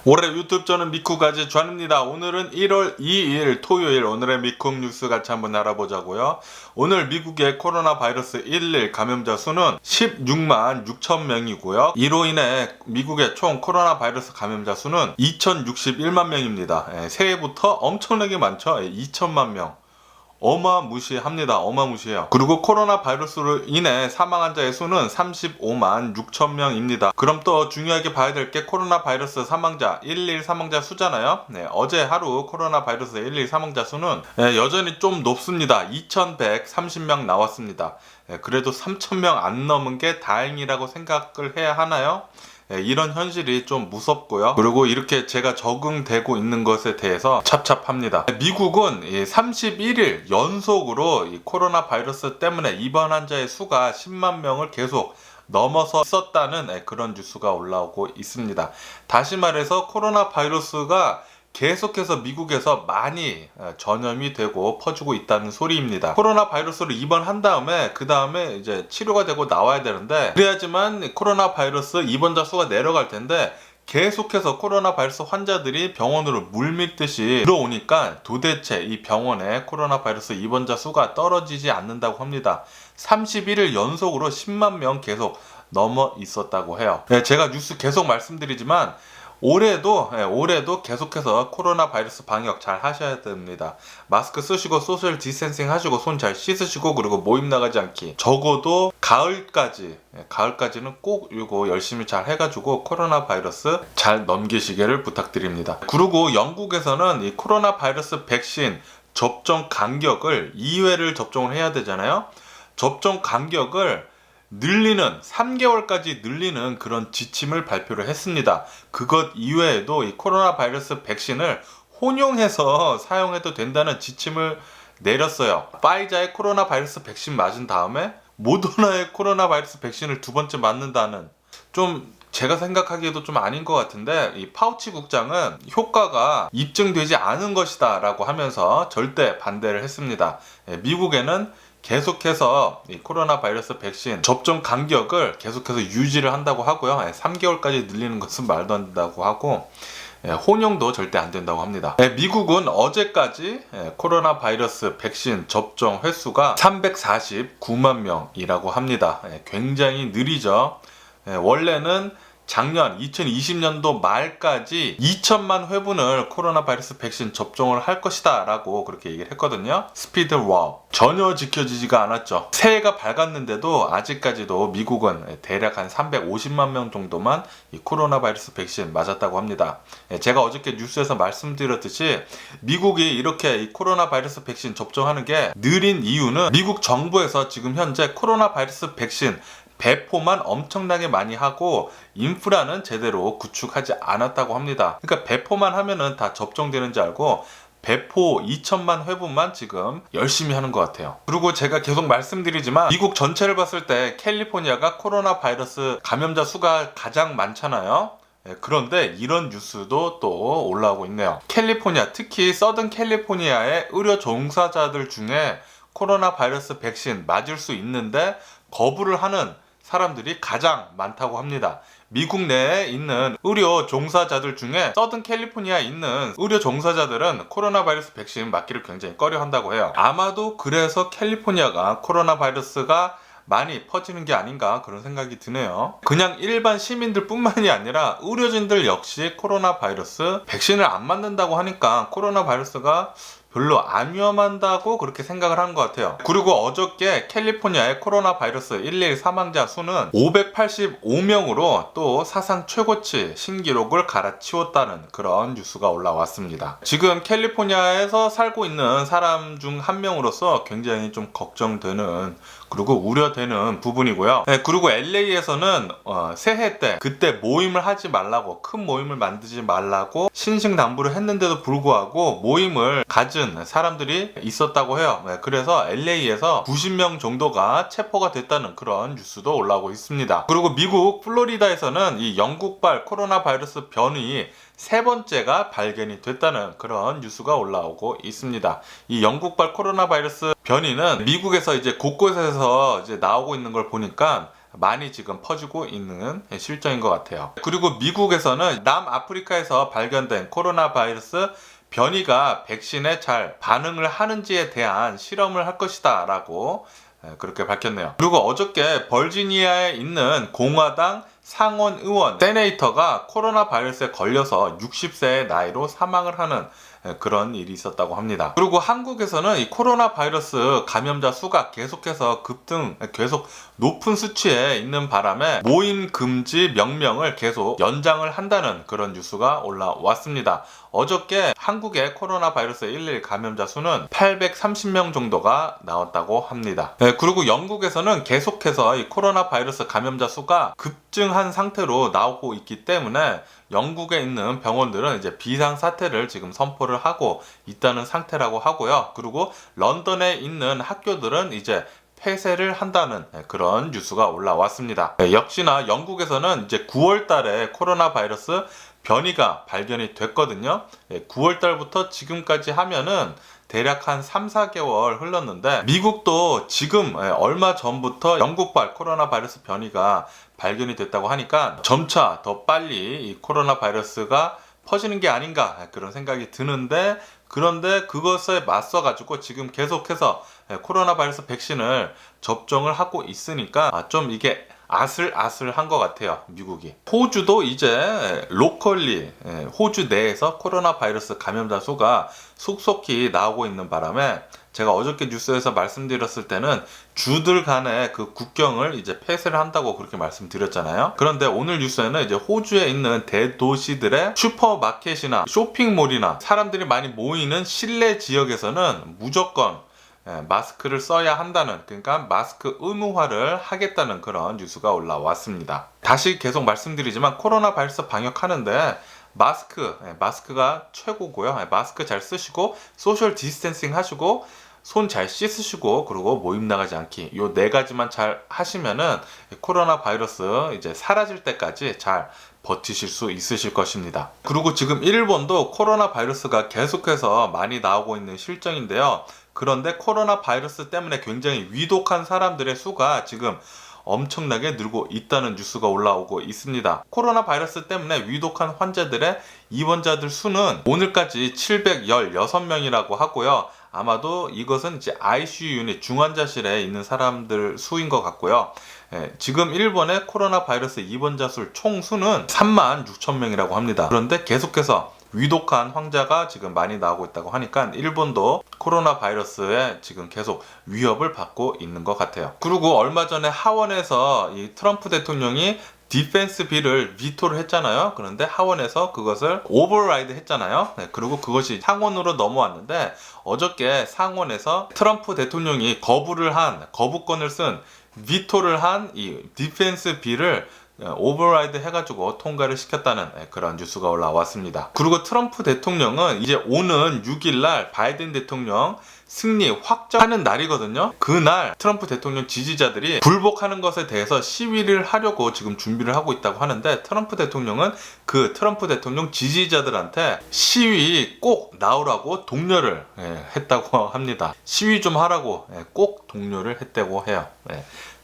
올해 유튜브 저는 미쿡아지 존입니다. 오늘은 1월 2일 토요일 오늘의 미쿡 뉴스 같이 한번 알아보자고요. 오늘 미국의 코로나 바이러스 1일 감염자 수는 16만 6천 명이고요. 이로 인해 미국의 총 코로나 바이러스 감염자 수는 2,061만 명입니다. 새해부터 엄청나게 많죠. 2천만 명. 어마무시합니다. 어마무시해요. 그리고 코로나 바이러스로 인해 사망한 자의 수는 35만 6천 명입니다. 그럼 또 중요하게 봐야 될 게 코로나 바이러스 사망자 1일 사망자 수잖아요. 어제 하루 코로나 바이러스 1일 사망자 수는 여전히 좀 높습니다. 2,130명 나왔습니다. 그래도 3,000명 안 넘은 게 다행이라고 생각을 해야 하나요? 이런 현실이 좀 무섭고요. 그리고 이렇게 제가 적응되고 있는 것에 대해서 찹찹합니다. 미국은 31일 연속으로 이 코로나 바이러스 때문에 입원 환자의 수가 10만 명을 계속 넘어서 있었다는 그런 뉴스가 올라오고 있습니다. 다시 말해서 코로나 바이러스가 계속해서 미국에서 많이 전염이 되고 퍼지고 있다는 소리입니다. 코로나 바이러스로 입원한 다음에 그 다음에 이제 치료가 되고 나와야 되는데, 그래야지만 코로나 바이러스 입원자 수가 내려갈 텐데 계속해서 코로나 바이러스 환자들이 병원으로 물밀듯이 들어오니까 도대체 이 병원에 코로나 바이러스 입원자 수가 떨어지지 않는다고 합니다. 31일 연속으로 10만 명 계속 넘어 있었다고 해요. 제가 뉴스 계속 말씀드리지만 올해도 계속해서 코로나 바이러스 방역 잘 하셔야 됩니다. 마스크 쓰시고 소셜 디스텐싱 하시고 손 잘 씻으시고, 그리고 모임 나가지 않기. 적어도 가을까지는 꼭 이거 열심히 잘 해가지고 코로나 바이러스 잘 넘기시기를 부탁드립니다. 그리고 영국에서는 이 코로나 바이러스 백신 접종 간격을 2회를 접종을 해야 되잖아요. 접종 간격을 3개월까지 늘리는 그런 지침을 발표를 했습니다. 그것 이외에도 이 코로나 바이러스 백신을 혼용해서 사용해도 된다는 지침을 내렸어요. 파이자의 코로나 바이러스 백신 맞은 다음에 모더나의 코로나 바이러스 백신을 두 번째 맞는다는, 좀 제가 생각하기에도 좀 아닌 것 같은데, 이 파우치 국장은 효과가 입증되지 않은 것이다 라고 하면서 절대 반대를 했습니다. 미국에는 계속해서 이 코로나 바이러스 백신 접종 간격을 계속해서 유지를 한다고 하고요. 3개월까지 늘리는 것은 말도 안 된다고 하고, 혼용도 절대 안 된다고 합니다. 미국은 어제까지 코로나 바이러스 백신 접종 횟수가 349만 명이라고 합니다. 굉장히 느리죠. 원래는 작년 2020년도 말까지 2천만 회분을 코로나 바이러스 백신 접종을 할 것이다 라고 그렇게 얘기를 했거든요. 스피드 와우. 전혀 지켜지지가 않았죠. 새해가 밝았는데도 아직까지도 미국은 대략 한 350만 명 정도만 이 코로나 바이러스 백신 맞았다고 합니다. 제가 어저께 뉴스에서 말씀드렸듯이 미국이 이렇게 이 코로나 바이러스 백신 접종하는 게 느린 이유는 미국 정부에서 지금 현재 코로나 바이러스 백신 배포만 엄청나게 많이 하고 인프라는 제대로 구축하지 않았다고 합니다. 그러니까 배포만 하면은 다 접종되는 줄 알고 배포 2천만 회분만 지금 열심히 하는 것 같아요. 그리고 제가 계속 말씀드리지만 미국 전체를 봤을 때 캘리포니아가 코로나 바이러스 감염자 수가 가장 많잖아요. 그런데 이런 뉴스도 또 올라오고 있네요. 캘리포니아, 특히 서든 캘리포니아의 의료 종사자들 중에 코로나 바이러스 백신 맞을 수 있는데 거부를 하는 사람들이 가장 많다고 합니다. 미국 내에 있는 의료 종사자들 중에 서든 캘리포니아에 있는 의료 종사자들은 코로나 바이러스 백신 맞기를 굉장히 꺼려 한다고 해요. 아마도 그래서 캘리포니아가 코로나 바이러스가 많이 퍼지는 게 아닌가 그런 생각이 드네요. 그냥 일반 시민들 뿐만이 아니라 의료진들 역시 코로나 바이러스 백신을 안 맞는다고 하니까 코로나 바이러스가 별로 안 위험한다고 그렇게 생각을 한 것 같아요. 그리고 어저께 캘리포니아의 코로나 바이러스 1일 사망자 수는 585명으로 또 사상 최고치 신기록을 갈아치웠다는 그런 뉴스가 올라왔습니다. 지금 캘리포니아에서 살고 있는 사람 중 한 명으로서 굉장히 좀 걱정되는, 그리고 우려되는 부분이고요. 그리고 LA에서는 새해 때 그때 모임을 하지 말라고, 큰 모임을 만들지 말라고 신신당부를 했는데도 불구하고 모임을 가진 사람들이 있었다고 해요. 그래서 LA에서 90명 정도가 체포가 됐다는 그런 뉴스도 올라오고 있습니다. 그리고 미국 플로리다에서는 이 영국발 코로나 바이러스 변이 세 번째가 발견이 됐다는 그런 뉴스가 올라오고 있습니다. 이 영국발 코로나 바이러스 변이는 미국에서 이제 곳곳에서 이제 나오고 있는 걸 보니까 많이 지금 퍼지고 있는 실정인 것 같아요. 그리고 미국에서는 남아프리카에서 발견된 코로나 바이러스 변이가 백신에 잘 반응을 하는지에 대한 실험을 할 것이다 라고 그렇게 밝혔네요. 그리고 어저께 버지니아에 있는 공화당 상원 의원 세네이터가 코로나 바이러스에 걸려서 60세의 나이로 사망을 하는 그런 일이 있었다고 합니다. 그리고 한국에서는 이 코로나 바이러스 감염자 수가 계속해서 계속 높은 수치에 있는 바람에 모임 금지 명령을 계속 연장을 한다는 그런 뉴스가 올라왔습니다. 어저께 한국의 코로나 바이러스 11 감염자 수는 830명 정도가 나왔다고 합니다. 그리고 영국에서는 계속해서 이 코로나 바이러스 감염자 수가 급증한 상태로 나오고 있기 때문에 영국에 있는 병원들은 이제 비상사태를 지금 선포를 하고 있다는 상태라고 하고요. 그리고 런던에 있는 학교들은 이제 폐쇄를 한다는 그런 뉴스가 올라왔습니다. 역시나 영국에서는 이제 9월 달에 코로나 바이러스 변이가 발견이 됐거든요. 9월 달부터 지금까지 하면은 대략 한 3, 4개월 흘렀는데 미국도 지금 얼마 전부터 영국발 코로나 바이러스 변이가 발견이 됐다고 하니까 점차 더 빨리 이 코로나 바이러스가 퍼지는 게 아닌가 그런 생각이 드는데, 그런데 그것에 맞서 가지고 지금 계속해서 코로나 바이러스 백신을 접종을 하고 있으니까 좀 이게 아슬아슬한 것 같아요. 미국이. 호주도 이제 로컬리 호주 내에서 코로나 바이러스 감염자 수가 속속히 나오고 있는 바람에 제가 어저께 뉴스에서 말씀드렸을 때는 주들 간의 그 국경을 이제 폐쇄를 한다고 그렇게 말씀드렸잖아요. 그런데 오늘 뉴스에는 이제 호주에 있는 대도시들의 슈퍼마켓이나 쇼핑몰이나 사람들이 많이 모이는 실내 지역에서는 무조건 마스크를 써야 한다는, 그러니까 마스크 의무화를 하겠다는 그런 뉴스가 올라왔습니다. 다시 계속 말씀드리지만 코로나 바이러스 방역하는데 마스크가 최고고요. 마스크 잘 쓰시고 소셜 디스텐싱 하시고 손 잘 씻으시고 그리고 모임 나가지 않기, 요 네 가지만 잘 하시면은 코로나 바이러스 이제 사라질 때까지 잘 버티실 수 있으실 것입니다. 그리고 지금 일본도 코로나 바이러스가 계속해서 많이 나오고 있는 실정인데요. 그런데 코로나 바이러스 때문에 굉장히 위독한 사람들의 수가 지금 엄청나게 늘고 있다는 뉴스가 올라오고 있습니다. 코로나 바이러스 때문에 위독한 환자들의 입원자들 수는 오늘까지 716명이라고 하고요. 아마도 이것은 이제 ICU 유닛 중환자실에 있는 사람들 수인 것 같고요. 지금 일본의 코로나 바이러스 입원자 수 총 수는 36,000명이라고 합니다. 그런데 계속해서 위독한 환자가 지금 많이 나오고 있다고 하니까 일본도 코로나 바이러스에 지금 계속 위협을 받고 있는 것 같아요. 그리고 얼마 전에 하원에서 이 트럼프 대통령이 디펜스 빌을 비토를 했잖아요. 그런데 하원에서 그것을 오버라이드 했잖아요. 그리고 그것이 상원으로 넘어왔는데 어저께 상원에서 트럼프 대통령이 거부권을 쓴 비토를 한 이 디펜스 빌을 오버라이드 해가지고 통과를 시켰다는 그런 뉴스가 올라왔습니다. 그리고 트럼프 대통령은 이제 오는 6일날 바이든 대통령 승리 확정하는 날이거든요. 그날 트럼프 대통령 지지자들이 불복하는 것에 대해서 시위를 하려고 지금 준비를 하고 있다고 하는데, 트럼프 대통령은 그 트럼프 대통령 지지자들한테 시위 꼭 나오라고 독려를 했다고 합니다. 시위 좀 하라고 꼭 독려를 했다고 해요.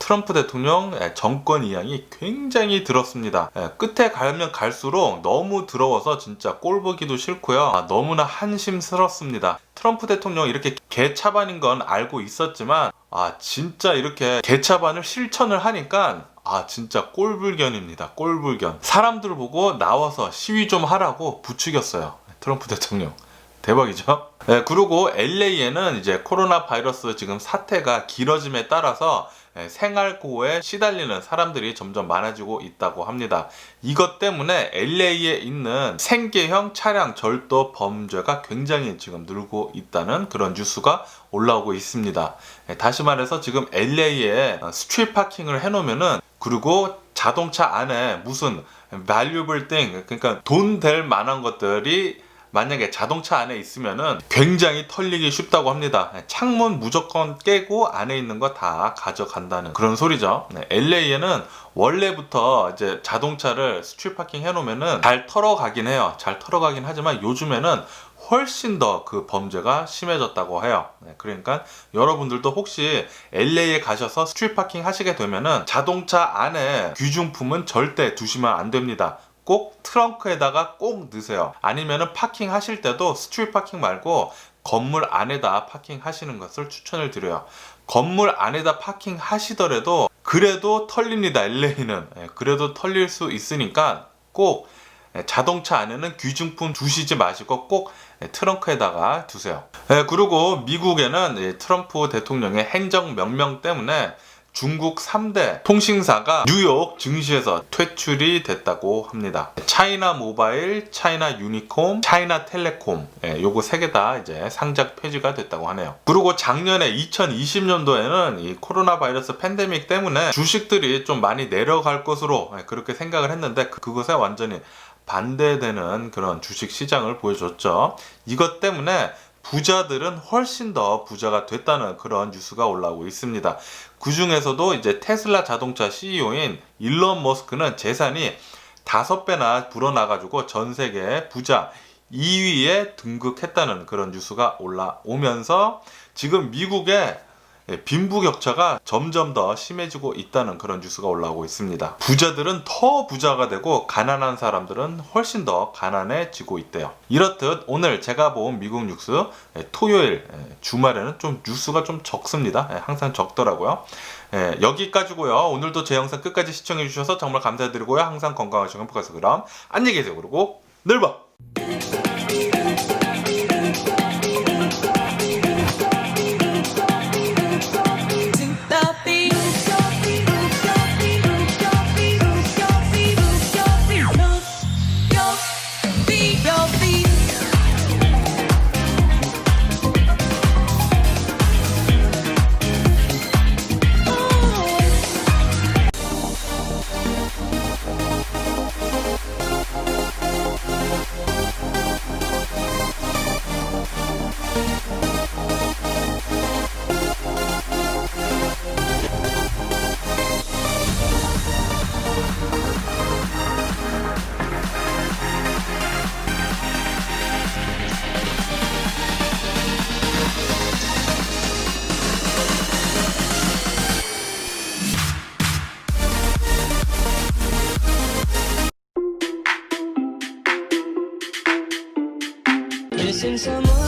트럼프 대통령 정권 이양이 굉장히 들었습니다. 끝에 가면 갈수록 너무 더러워서 진짜 꼴 보기도 싫고요. 너무나 한심스럽습니다. 트럼프 대통령 이렇게 개차반인 건 알고 있었지만 진짜 이렇게 개차반을 실천을 하니까 진짜 꼴불견입니다. 꼴불견. 사람들 보고 나와서 시위 좀 하라고 부추겼어요. 트럼프 대통령. 대박이죠? 그리고 LA에는 이제 코로나 바이러스 지금 사태가 길어짐에 따라서 생활고에 시달리는 사람들이 점점 많아지고 있다고 합니다. 이것 때문에 LA에 있는 생계형 차량 절도 범죄가 굉장히 지금 늘고 있다는 그런 뉴스가 올라오고 있습니다. 다시 말해서 지금 LA에 스트리트 파킹을 해놓으면은, 그리고 자동차 안에 무슨 valuable thing, 그러니까 돈 될 만한 것들이 만약에 자동차 안에 있으면은 굉장히 털리기 쉽다고 합니다. 창문 무조건 깨고 안에 있는 거 다 가져간다는 그런 소리죠. LA에는 원래부터 이제 자동차를 스트리트 파킹 해놓으면은 잘 털어가긴 해요. 잘 털어가긴 하지만 요즘에는 훨씬 더 그 범죄가 심해졌다고 해요. 그러니까 여러분들도 혹시 LA에 가셔서 스트리트 파킹 하시게 되면은 자동차 안에 귀중품은 절대 두시면 안 됩니다. 꼭 트렁크에다가 꼭 넣으세요. 아니면은 파킹 하실 때도 스트리트 파킹 말고 건물 안에다 파킹 하시는 것을 추천을 드려요. 건물 안에다 파킹 하시더라도 그래도 털립니다. LA는. 그래도 털릴 수 있으니까 꼭 자동차 안에는 귀중품 두시지 마시고 꼭 트렁크에다가 두세요. 그리고 미국에는 트럼프 대통령의 행정명령 때문에 중국 3대 통신사가 뉴욕 증시에서 퇴출이 됐다고 합니다. 차이나 모바일, 차이나 유니콤, 차이나 텔레콤, 요거 3개 다 이제 상장 폐지가 됐다고 하네요. 그리고 작년에 2020년도에는 이 코로나 바이러스 팬데믹 때문에 주식들이 좀 많이 내려갈 것으로 그렇게 생각을 했는데 그것에 완전히 반대되는 그런 주식 시장을 보여줬죠. 이것 때문에 부자들은 훨씬 더 부자가 됐다는 그런 뉴스가 올라오고 있습니다. 그 중에서도 이제 테슬라 자동차 CEO인 일론 머스크는 재산이 5배나 불어나가지고 전 세계 부자 2위에 등극했다는 그런 뉴스가 올라오면서 지금 미국의 빈부격차가 점점 더 심해지고 있다는 그런 뉴스가 올라오고 있습니다. 부자들은 더 부자가 되고 가난한 사람들은 훨씬 더 가난해지고 있대요. 이렇듯 오늘 제가 본 미국 뉴스 토요일 주말에는 좀 뉴스가 좀 적습니다. 항상 적더라고요. 여기까지고요. 오늘도 제 영상 끝까지 시청해 주셔서 정말 감사드리고요. 항상 건강하시고 행복하세요. 그럼 안녕히 계세요. 그리고 내일 봐. Missing someone